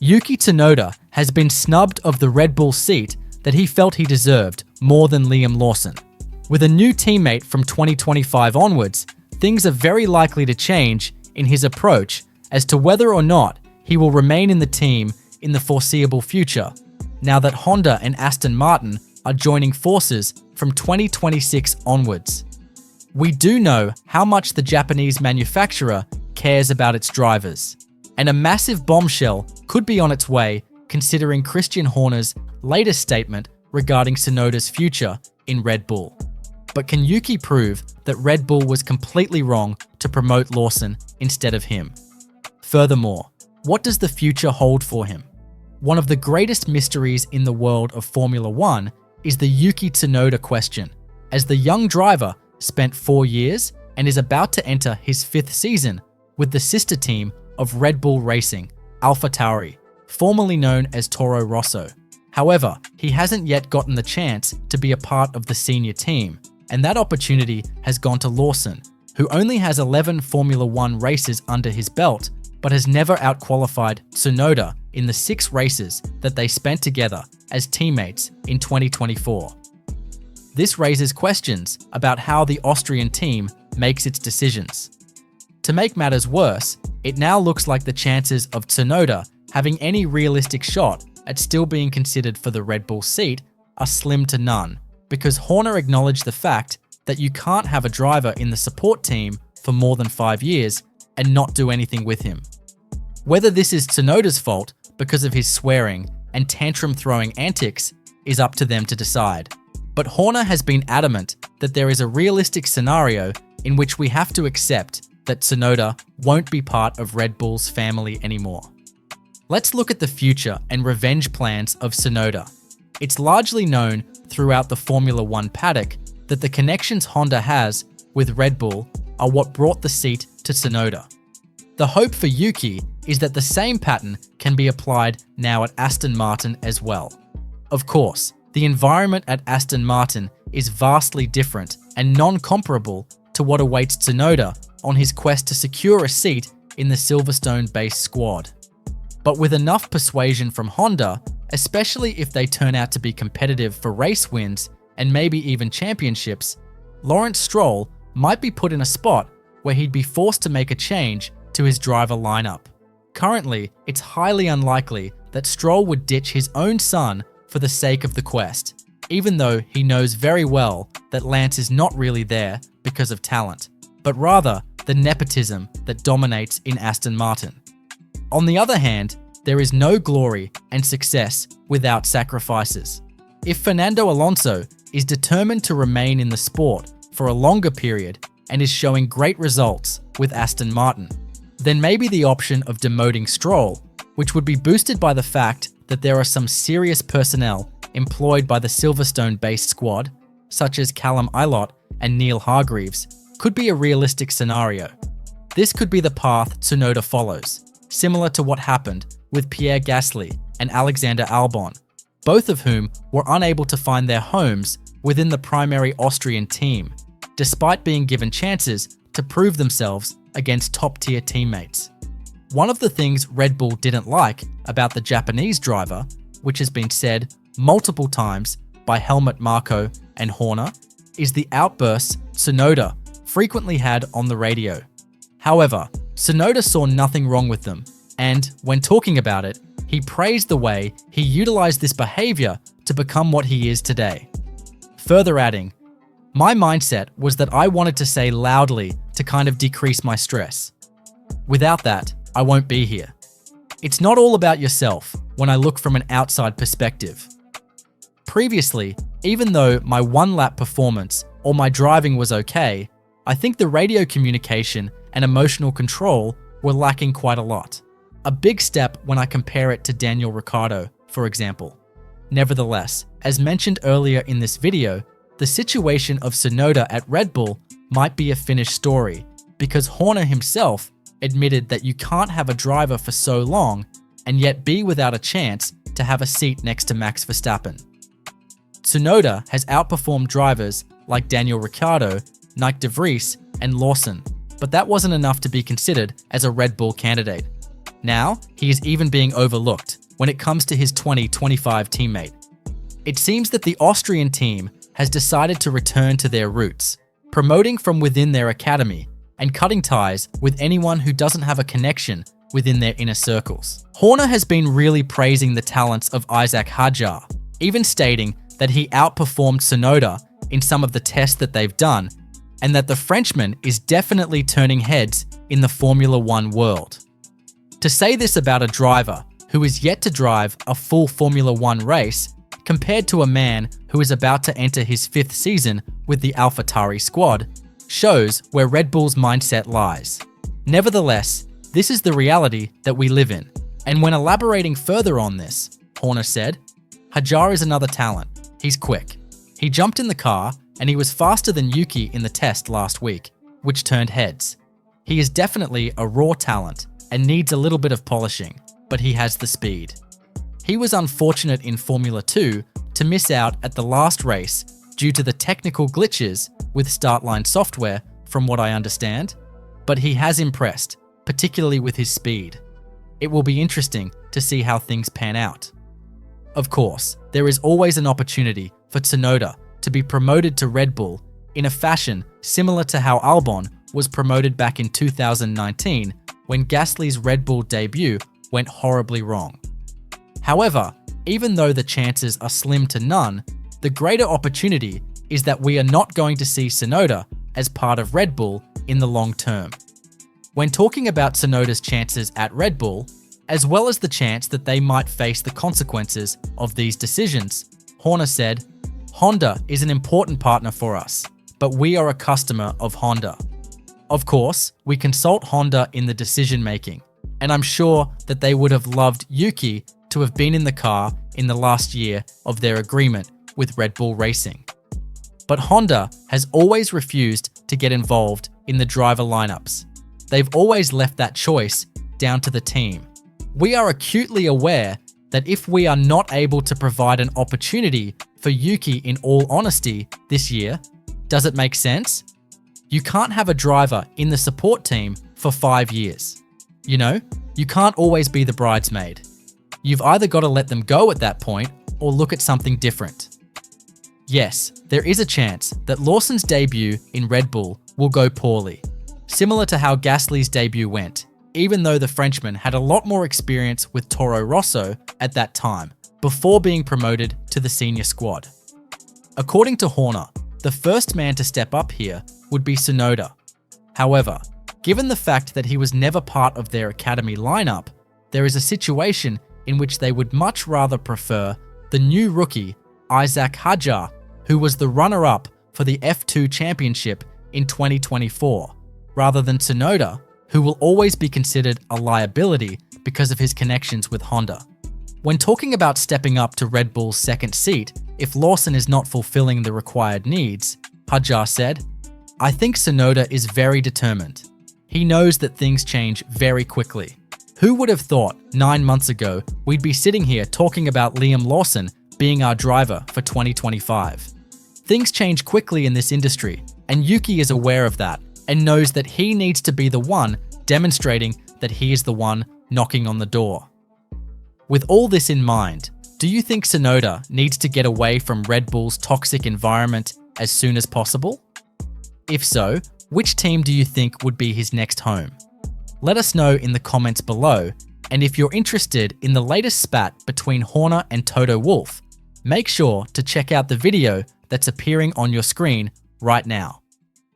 Yuki Tsunoda has been snubbed of the Red Bull seat that he felt he deserved more than Liam Lawson. With a new teammate from 2025 onwards, things are very likely to change in his approach as to whether or not he will remain in the team in the foreseeable future, now that Honda and Aston Martin are joining forces from 2026 onwards. We do know how much the Japanese manufacturer cares about its drivers, and a massive bombshell could be on its way considering Christian Horner's latest statement regarding Tsunoda's future in Red Bull. But can Yuki prove that Red Bull was completely wrong to promote Lawson instead of him? Furthermore, what does the future hold for him? One of the greatest mysteries in the world of Formula One is the Yuki Tsunoda question, as the young driver spent 4 years and is about to enter his 5th season with the sister team of Red Bull Racing, AlphaTauri, formerly known as Toro Rosso. However, he hasn't yet gotten the chance to be a part of the senior team, and that opportunity has gone to Lawson, who only has 11 Formula One races under his belt, but has never outqualified Tsunoda in the 6 races that they spent together as teammates in 2024. This raises questions about how the Austrian team makes its decisions. To make matters worse, it now looks like the chances of Tsunoda having any realistic shot at still being considered for the Red Bull seat are slim to none, because Horner acknowledged the fact that you can't have a driver in the support team for more than 5 years and not do anything with him. Whether this is Tsunoda's fault because of his swearing and tantrum-throwing antics is up to them to decide. But Horner has been adamant that there is a realistic scenario in which we have to accept that Tsunoda won't be part of Red Bull's family anymore. Let's look at the future and revenge plans of Tsunoda. It's largely known throughout the Formula One paddock that the connections Honda has with Red Bull are what brought the seat to Tsunoda. The hope for Yuki is that the same pattern can be applied now at Aston Martin as well. Of course, the environment at Aston Martin is vastly different and non-comparable to what awaits Tsunoda on his quest to secure a seat in the Silverstone-based squad. But with enough persuasion from Honda, especially if they turn out to be competitive for race wins and maybe even championships, Lawrence Stroll might be put in a spot where he'd be forced to make a change to his driver lineup. Currently, it's highly unlikely that Stroll would ditch his own son for the sake of the quest, even though he knows very well that Lance is not really there because of talent, but rather the nepotism that dominates in Aston Martin. On the other hand, there is no glory and success without sacrifices. If Fernando Alonso is determined to remain in the sport for a longer period and is showing great results with Aston Martin, then maybe the option of demoting Stroll, which would be boosted by the fact that there are some serious personnel employed by the Silverstone-based squad, such as Callum Ilott and Neil Hargreaves, could be a realistic scenario. This could be the path Tsunoda follows, similar to what happened with Pierre Gasly and Alexander Albon, both of whom were unable to find their homes within the primary Austrian team, despite being given chances to prove themselves against top-tier teammates. One of the things Red Bull didn't like about the Japanese driver, which has been said multiple times by Helmut Marko and Horner, is the outbursts Tsunoda frequently had on the radio. However, Tsunoda saw nothing wrong with them, and when talking about it, he praised the way he utilized this behavior to become what he is today. Further adding, "My mindset was that I wanted to say loudly to kind of decrease my stress. Without that, I won't be here. It's not all about yourself when I look from an outside perspective. Previously, even though my one-lap performance or my driving was okay, I think the radio communication and emotional control were lacking quite a lot. A big step when I compare it to Daniel Ricciardo, for example. Nevertheless, as mentioned earlier in this video, the situation of Tsunoda at Red Bull might be a finished story, because Horner himself admitted that you can't have a driver for so long and yet be without a chance to have a seat next to Max Verstappen. Tsunoda has outperformed drivers like Daniel Ricciardo, Nyck de Vries, and Lawson, but that wasn't enough to be considered as a Red Bull candidate. Now, he is even being overlooked when it comes to his 2025 teammate. It seems that the Austrian team has decided to return to their roots, promoting from within their academy and cutting ties with anyone who doesn't have a connection within their inner circles. Horner has been really praising the talents of Isaac Hadjar, even stating that he outperformed Tsunoda in some of the tests that they've done, and that the Frenchman is definitely turning heads in the Formula One world. To say this about a driver who is yet to drive a full Formula One race, compared to a man who is about to enter his 5th season with the AlphaTauri squad, shows where Red Bull's mindset lies. Nevertheless, this is the reality that we live in. And when elaborating further on this, Horner said, Hadjar is another talent. He's quick. He jumped in the car and he was faster than Yuki in the test last week, which turned heads. He is definitely a raw talent and needs a little bit of polishing, but he has the speed. He was unfortunate in Formula 2 to miss out at the last race due to the technical glitches with Startline software, from what I understand, but he has impressed, particularly with his speed. It will be interesting to see how things pan out. Of course, there is always an opportunity for Tsunoda to be promoted to Red Bull in a fashion similar to how Albon was promoted back in 2019 when Gasly's Red Bull debut went horribly wrong. However, even though the chances are slim to none, the greater opportunity is that we are not going to see Tsunoda as part of Red Bull in the long term. When talking about Tsunoda's chances at Red Bull, as well as the chance that they might face the consequences of these decisions, Horner said, Honda is an important partner for us, but we are a customer of Honda. Of course, we consult Honda in the decision making, and I'm sure that they would have loved Yuki to have been in the car in the last year of their agreement with Red Bull Racing. But Honda has always refused to get involved in the driver lineups. They've always left that choice down to the team. We are acutely aware that if we are not able to provide an opportunity for Yuki in all honesty this year, does it make sense? You can't have a driver in the support team for 5 years. You know, you can't always be the bridesmaid. You've either got to let them go at that point or look at something different. Yes, there is a chance that Lawson's debut in Red Bull will go poorly, similar to how Gasly's debut went, even though the Frenchman had a lot more experience with Toro Rosso at that time, before being promoted to the senior squad. According to Horner, the first man to step up here would be Tsunoda. However, given the fact that he was never part of their academy lineup, there is a situation in which they would much rather prefer the new rookie, Isaac Hadjar, who was the runner-up for the F2 championship in 2024, rather than Tsunoda, who will always be considered a liability because of his connections with Honda. When talking about stepping up to Red Bull's second seat if Lawson is not fulfilling the required needs, Hadjar said, I think Tsunoda is very determined. He knows that things change very quickly. Who would have thought 9 months ago we'd be sitting here talking about Liam Lawson being our driver for 2025? Things change quickly in this industry, and Yuki is aware of that and knows that he needs to be the one demonstrating that he is the one knocking on the door. With all this in mind, do you think Tsunoda needs to get away from Red Bull's toxic environment as soon as possible? If so, which team do you think would be his next home? Let us know in the comments below, and if you're interested in the latest spat between Horner and Toto Wolff, make sure to check out the video that's appearing on your screen right now.